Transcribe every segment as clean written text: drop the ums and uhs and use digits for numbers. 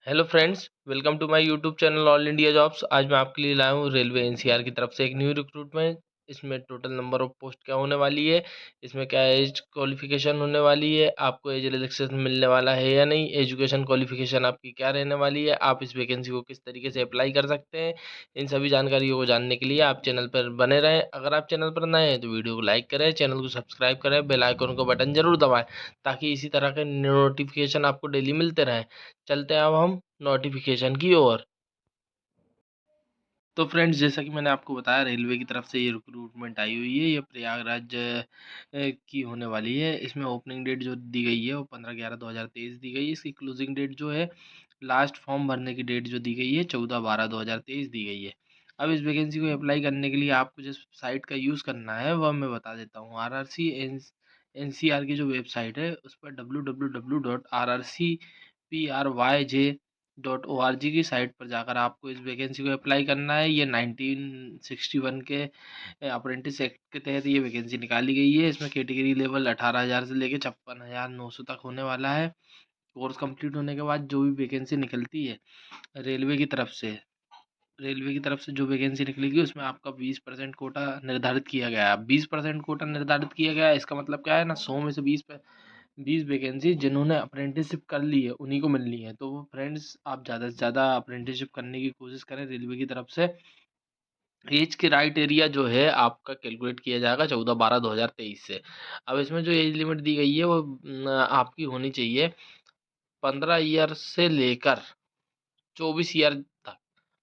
Hello friends, welcome to my YouTube channel all India jobs. आज मैं आपके लिए लाया हूँ रेलवे एनसीआर की तरफ से एक न्यू रिक्रूटमेंट। इसमें टोटल नंबर ऑफ पोस्ट क्या होने वाली है, इसमें क्या एज क्वालिफिकेशन होने वाली है, आपको एज रिलैक्सेशन मिलने वाला है या नहीं, एजुकेशन क्वालिफिकेशन आपकी क्या रहने वाली है, आप इस वैकेंसी को किस तरीके से अप्लाई कर सकते हैं। इन सभी जानकारियों को जानने के लिए आप चैनल पर बने रहें। अगर आप चैनल पर नए हैं तो वीडियो को लाइक करें, चैनल को सब्सक्राइब करें, बेल आइकन को बटन जरूर दबाएं ताकि इसी तरह के नोटिफिकेशन आपको डेली मिलते रहें। चलते हैं अब हम नोटिफिकेशन की ओर। तो फ्रेंड्स, जैसा कि मैंने आपको बताया, रेलवे की तरफ से ये रिक्रूटमेंट आई हुई है। ये प्रयागराज की होने वाली है। इसमें ओपनिंग डेट जो दी गई है वो 15/11/2023 दी गई है। इसकी क्लोजिंग डेट जो है, लास्ट फॉर्म भरने की डेट जो दी गई है, 14/12/2023 दी गई है। अब इस वैकेंसी को अप्लाई करने के लिए आपको जिस साइट का यूज़ करना है वह मैं बता देता हूँ। एनसीआर की जो वेबसाइट है उस पर www.rrcpryj.org की साइट पर जाकर आपको इस वैकेंसी को अप्लाई करना है। ये 1961 के अप्रेंटिस एक्ट के तहत ये वैकेंसी निकाली गई है। इसमें कैटेगरी लेवल 18,000 से लेकर 56,900 तक होने वाला है। कोर्स कंप्लीट होने के बाद जो भी वैकेंसी निकलती है रेलवे की तरफ से रेलवे की तरफ से जो वैकेंसी निकलेगी उसमें आपका 20% कोटा निर्धारित किया गया है। 20% कोटा निर्धारित किया गया है, इसका मतलब क्या है ना, 100 में से 20 वैकेंसी जिन्होंने अप्रेंटिसशिप कर ली है उन्हीं को मिलनी है। तो वो फ्रेंड्स, आप ज़्यादा से ज़्यादा अप्रेंटिसशिप करने की कोशिश करें रेलवे की तरफ से। एज क्राइटेरिया जो है आपका कैलकुलेट किया जाएगा 14/12/2023 से। अब इसमें जो एज लिमिट दी गई है वो आपकी होनी चाहिए 15 ईयर से लेकर 24 ईयर तक।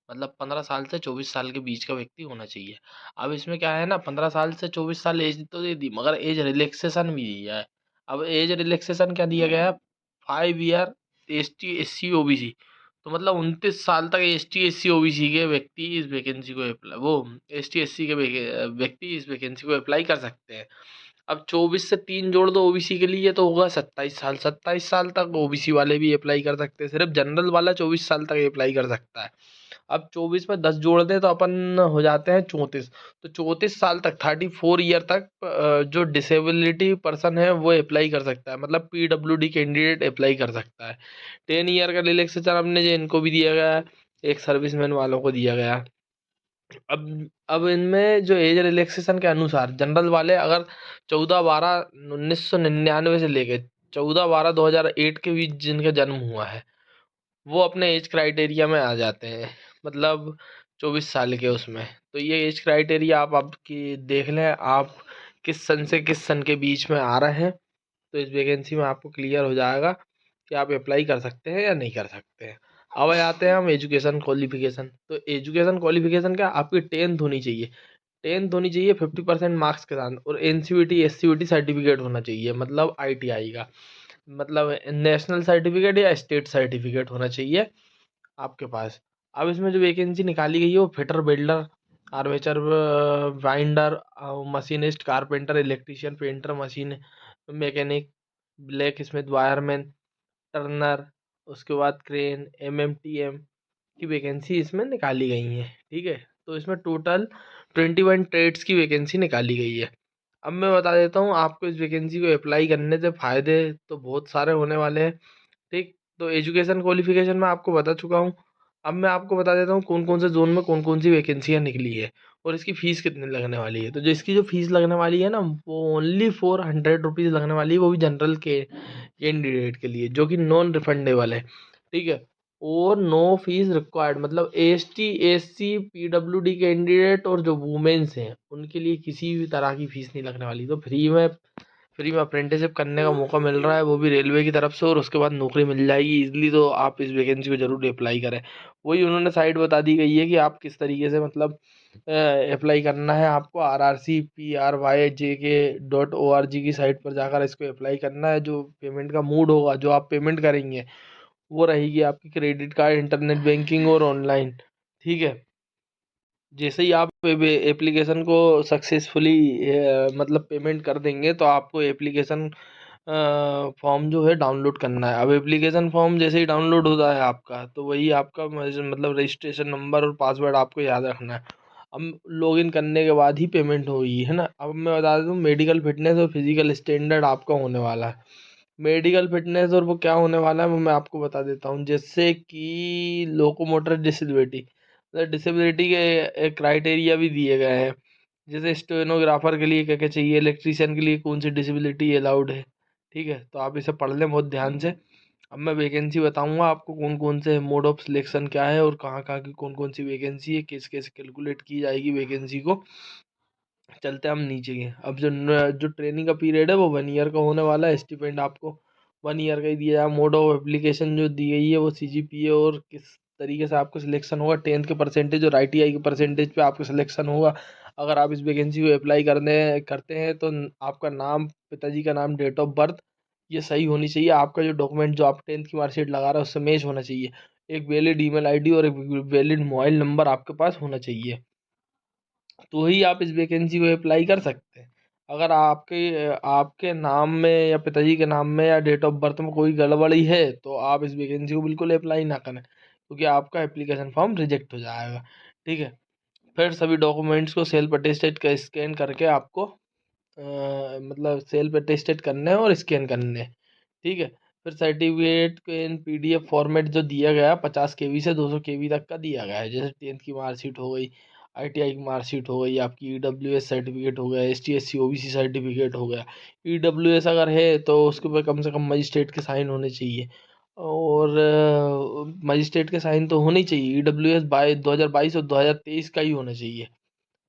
मतलब 15 साल से 24 साल के बीच का व्यक्ति होना चाहिए। अब इसमें क्या है ना, 15 साल से 24 साल एज तो दे दी, मगर एज रिलैक्सेशन भी दिया है। अब एज रिलैक्सेशन क्या दिया गया है, 5 year S T S C O B C. तो मतलब 29 साल तक S T S C O B C के व्यक्ति इस वैकेंसी को अप्लाई वो एस टी एस सी के व्यक्ति इस वैकेंसी को अप्लाई कर सकते हैं। अब 24 से 3 जोड़ दो ओबीसी के लिए तो होगा 27 साल। 27 साल तक ओबीसी वाले भी अप्लाई कर सकते हैं। सिर्फ जनरल वाला 24 साल तक अप्लाई कर सकता है। अब 24 में 10 जोड़ दें तो अपन हो जाते हैं 34। तो 34 साल तक 34 ईयर तक जो डिसेबिलिटी पर्सन है वो अप्लाई कर सकता है। मतलब पीडब्ल्यूडी कैंडिडेट अप्लाई कर सकता है। 10 ईयर का रिलैक्सेशन हमने जो इनको भी दिया गया है, एक सर्विसमैन वालों को दिया गया है। अब इनमें जो एज रिलैक्सेशन के अनुसार जनरल वाले अगर 14/12/1999 से लेके 14/12/2008 के बीच जिनका जन्म हुआ है वो अपने एज क्राइटेरिया में आ जाते हैं। मतलब 24 साल के उसमें। तो ये एज क्राइटेरिया आप आपकी देख लें, आप किस सन से किस सन के बीच में आ रहे हैं। तो इस वैकेंसी में आपको क्लियर हो जाएगा कि आप अप्लाई कर सकते हैं या नहीं कर सकते हैं। अब आते हैं हम एजुकेशन क्वालिफिकेशन। तो एजुकेशन क्वालिफिकेशन क्या, आपकी 10th होनी चाहिए। 10th होनी चाहिए 50% मार्क्स के साथ, और एनसीवीटी एससीवीटी सर्टिफिकेट होना चाहिए, मतलब आईटीआई का, मतलब नेशनल सर्टिफिकेट या स्टेट सर्टिफिकेट होना चाहिए आपके पास। अब इसमें जो वैकेंसी निकाली गई है वो fitter, builder, armature binder, machinist, carpenter, electrician, painter, machine mechanic, black Smith, wireman, Turner, उसके बाद क्रेन, एमएमटीएम की वैकेंसी इसमें निकाली गई है। ठीक है, तो इसमें टोटल 21 ट्रेड्स की वैकेंसी निकाली गई है। अब मैं बता देता हूँ आपको इस वैकेंसी को अप्लाई करने से फ़ायदे तो बहुत सारे होने वाले हैं। ठीक, तो एजुकेशन क्वालिफिकेशन मैं आपको बता चुका हूँ। अब मैं आपको बता देता हूँ कौन कौन से जोन में कौन कौन सी वैकेंसियाँ निकली है और इसकी फ़ीस कितनी लगने वाली है। तो जो इसकी जो फ़ीस लगने वाली है ना, वो ओनली 400 रुपीज़ लगने वाली है, वो भी जनरल के कैंडिडेट के लिए, जो कि नॉन रिफंडेबल है। ठीक है, और नो फीस रिक्वायर्ड, मतलब S T S C PWD candidate और जो वुमेन्स हैं उनके लिए किसी भी तरह की फ़ीस नहीं लगने वाली। तो फ्री में अप्रेंटिसशिप करने का मौका मिल रहा है, वो भी रेलवे की तरफ से, और उसके बाद नौकरी मिल जाएगी इजीली। तो आप इस वैकेंसी को ज़रूर अप्लाई करें। वही उन्होंने साइट बता दी गई है कि आप किस तरीके से, मतलब अप्लाई करना है। आपको RRCPRYJK.org की साइट पर जाकर इसको अप्लाई करना है। जो पेमेंट का मोड होगा, जो आप पेमेंट करेंगे, वो रहेगी आपकी क्रेडिट कार्ड, इंटरनेट बैंकिंग और ऑनलाइन। ठीक है, जैसे ही आप एप्लीकेशन को सक्सेसफुली मतलब पेमेंट कर देंगे तो आपको एप्लीकेशन फॉर्म जो है डाउनलोड करना है। अब एप्लीकेशन फॉर्म जैसे ही डाउनलोड होता है आपका, तो वही आपका मतलब रजिस्ट्रेशन नंबर और पासवर्ड आपको याद रखना है। अब लॉगिन करने के बाद ही पेमेंट होगी, है ना। अब मैं बता दूँ, मेडिकल फिटनेस और फिजिकल स्टैंडर्ड आपका होने वाला है। मेडिकल फिटनेस और वो क्या होने वाला है वो मैं आपको बता देता हूँ। जैसे कि लोकोमोटर डिसेबिलिटी, मतलब डिसेबिलिटी के क्राइटेरिया भी दिए गए हैं। जैसे स्टेनोग्राफर के लिए क्या क्या चाहिए, इलेक्ट्रीशियन के लिए कौन सी डिसेबिलिटी अलाउड है। ठीक है, तो आप इसे पढ़ लें बहुत ध्यान से। अब मैं वैकेंसी बताऊंगा आपको, कौन कौन से मोड ऑफ सिलेक्शन क्या है और कहाँ कहाँ की कौन कौन सी वैकेंसी है, किस कैसे कैलकुलेट की जाएगी वैकेंसी को। चलते हैं हम नीचे के। अब जो ट्रेनिंग का पीरियड है वो 1 ईयर का होने वाला है। स्टिपेंड आपको 1 ईयर का ही दिया जाएगा। मोड ऑफ एप्लीकेशन जो दी गई है वो CGPA और किस तरीके से आपको सिलेक्शन होगा, 10th के परसेंटेज और ITI के परसेंटेज पे आपको सिलेक्शन होगा। अगर आप इस वैकेंसी को अप्लाई करते हैं तो आपका नाम, पिताजी का नाम, डेट ऑफ बर्थ ये सही होनी चाहिए। आपका जो डॉक्यूमेंट जो आप 10th की मार्कशीट लगा रहे हो उससे मैच होना चाहिए। एक वैलिड ईमेल ID और एक वैलिड मोबाइल नंबर आपके पास होना चाहिए, तो ही आप इस वैकेंसी को अप्लाई कर सकते हैं। अगर आपके आपके नाम में या पिताजी के नाम में या डेट ऑफ बर्थ में कोई गड़बड़ी है तो आप इस वैकेंसी को बिल्कुल अप्लाई ना करें, क्योंकि आपका एप्लीकेशन फॉर्म रिजेक्ट हो जाएगा। ठीक है, फिर सभी डॉक्यूमेंट्स को सेल्फ अटेस्टेड का स्कैन करके आपको मतलब सेल्फ अटेस्टेड करने हैं और स्कैन करने हैं। ठीक है, फिर सर्टिफिकेट को इन PDF फॉर्मेट जो दिया गया 50 KB से 200 KB तक का दिया गया है। जैसे 10th की मार्कशीट हो गई, ITI की मार्कशीट हो गई, आपकी EWS सर्टिफिकेट हो गया, ST SC OBC सर्टिफिकेट हो गया। EWS अगर है तो उसके ऊपर कम से कम मजिस्ट्रेट के साइन होने चाहिए, और मजिस्ट्रेट के साइन तो होने ही चाहिए। EWS 2022 और 2023 का ही होना चाहिए।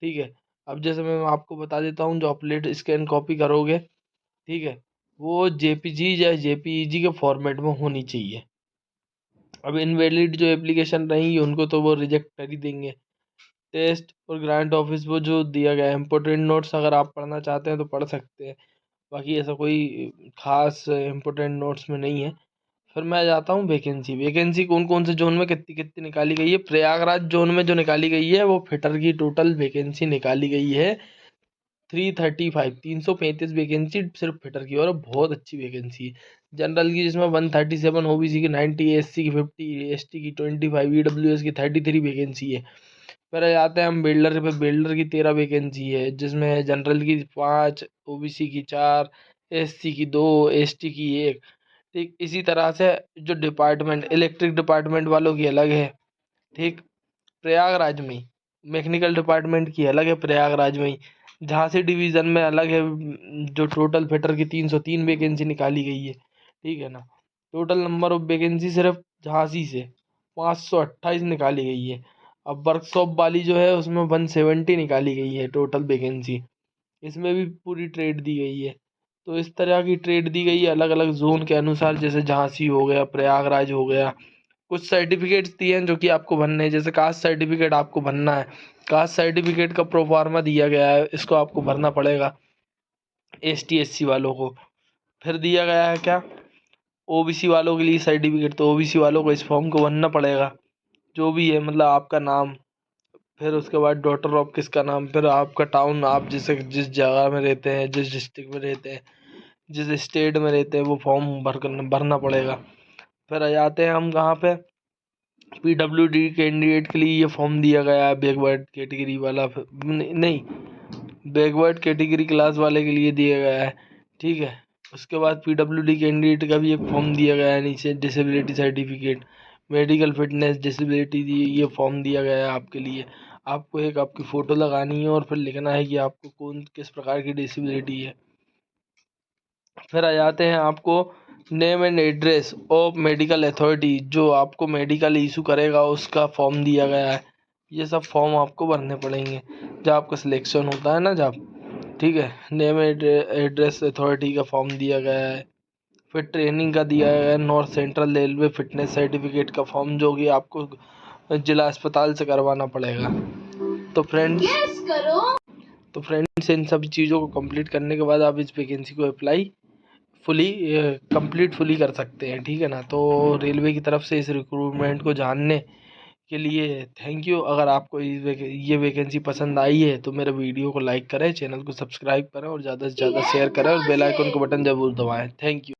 ठीक है, अब जैसे मैं आपको बता देता हूँ, जो अपलेट स्कैन कॉपी करोगे, ठीक है, वो JPG या JPEG के फॉर्मेट में होनी चाहिए। अब इनवैलिड जो एप्लीकेशन रहेंगी उनको तो वो रिजेक्ट कर ही देंगे। टेस्ट और ग्रांट ऑफिस वो जो दिया गया है, इम्पोर्टेंट नोट्स अगर आप पढ़ना चाहते हैं तो पढ़ सकते हैं, बाकी ऐसा कोई खास इम्पोर्टेंट नोट्स में नहीं है। फिर मैं जाता हूँ वैकेंसी। वैकेंसी कौन कौन से जोन में कितनी कितनी निकाली गई है। प्रयागराज जोन में जो निकाली गई है वो फिटर की टोटल वैकेंसी निकाली गई है 335, 335 वैकेंसी सिर्फ फिटर की, और बहुत अच्छी वैकेंसी है। जनरल की जिसमें 137, OBC की 90, SC की 50, ST की 25, EWS की 33 वैकेंसी है। फिर आते हैं हम बिल्डर पे। बिल्डर की 13 वैकेंसी है, जिसमें जनरल की 5, OBC की 4, SC की 2, ST की 1। ठीक इसी तरह से जो डिपार्टमेंट, इलेक्ट्रिक डिपार्टमेंट वालों की अलग है। ठीक, प्रयागराज में ही। मैकेनिकल डिपार्टमेंट की अलग है प्रयागराज में ही। झांसी डिवीज़न में अलग है। जो टोटल फिटर की 303 वैकेंसी निकाली गई है। ठीक है ना, टोटल नंबर ऑफ वैकेंसी सिर्फ झांसी से 528 निकाली गई है। अब वर्कशॉप वाली जो है उसमें 170 निकाली गई है टोटल वैकेंसी। इसमें भी पूरी ट्रेड दी गई है। तो इस तरह की ट्रेड दी गई है अलग अलग जोन के अनुसार, जैसे झांसी हो गया, प्रयागराज हो गया। कुछ सर्टिफिकेट्स दिए हैं जो कि आपको भरने हैं, जैसे कास्ट सर्टिफिकेट आपको भरना है। कास्ट सर्टिफिकेट का प्रोफार्मा दिया गया है, इसको आपको भरना पड़ेगा ST SC वालों को। फिर दिया गया है क्या, OBC वालों के लिए सर्टिफिकेट, तो OBC वालों को इस फॉर्म को भरना पड़ेगा। जो भी है, मतलब आपका नाम, फिर उसके बाद डॉटर ऑफ किसका नाम, फिर आपका टाउन, आप जिस जगह में रहते हैं, जिस डिस्ट्रिक्ट में रहते हैं, जिस स्टेट में रहते हैं, वो फॉर्म भरना पड़ेगा। फिर आ जाते हैं हम कहाँ पे, PWD कैंडिडेट के लिए ये फॉर्म दिया गया है, बैकवर्ड कैटेगरी वाला। नहीं, बैकवर्ड कैटेगरी क्लास वाले के लिए दिया गया है। ठीक है, उसके बाद PWD कैंडिडेट का भी एक फॉर्म दिया गया है नीचे, disability certificate, medical fitness, disability ये फॉर्म दिया गया है आपके लिए। आपको एक आपकी फ़ोटो लगानी है और फिर लिखना है कि आपको किस प्रकार की डिसेबिलिटी है। फिर आ जाते हैं आपको name and address of medical authority, जो आपको मेडिकल इशू करेगा उसका फॉर्म दिया गया है। ये सब फॉर्म आपको भरने पड़ेंगे जब आपका सिलेक्शन होता है ना, जब। ठीक है, नेम एड्रेस अथॉरिटी का फॉर्म दिया गया है। फिर ट्रेनिंग का दिया गया है, north central railway fitness certificate का फॉर्म, जो कि आपको जिला अस्पताल से करवाना पड़ेगा। तो फ्रेंड्स इन सब चीज़ों को कंप्लीट करने के बाद आप इस वैकेंसी को अप्लाई फुली फुली कर सकते हैं। ठीक है ना, तो रेलवे की तरफ से इस रिक्रूटमेंट को जानने के लिए थैंक यू। अगर आपको ये वैकेंसी पसंद आई है तो मेरे वीडियो को लाइक करें, चैनल को सब्सक्राइब करें और ज़्यादा से ज़्यादा शेयर करें और बेल आइकन को बटन ज़रूर दबाएं। Thank you.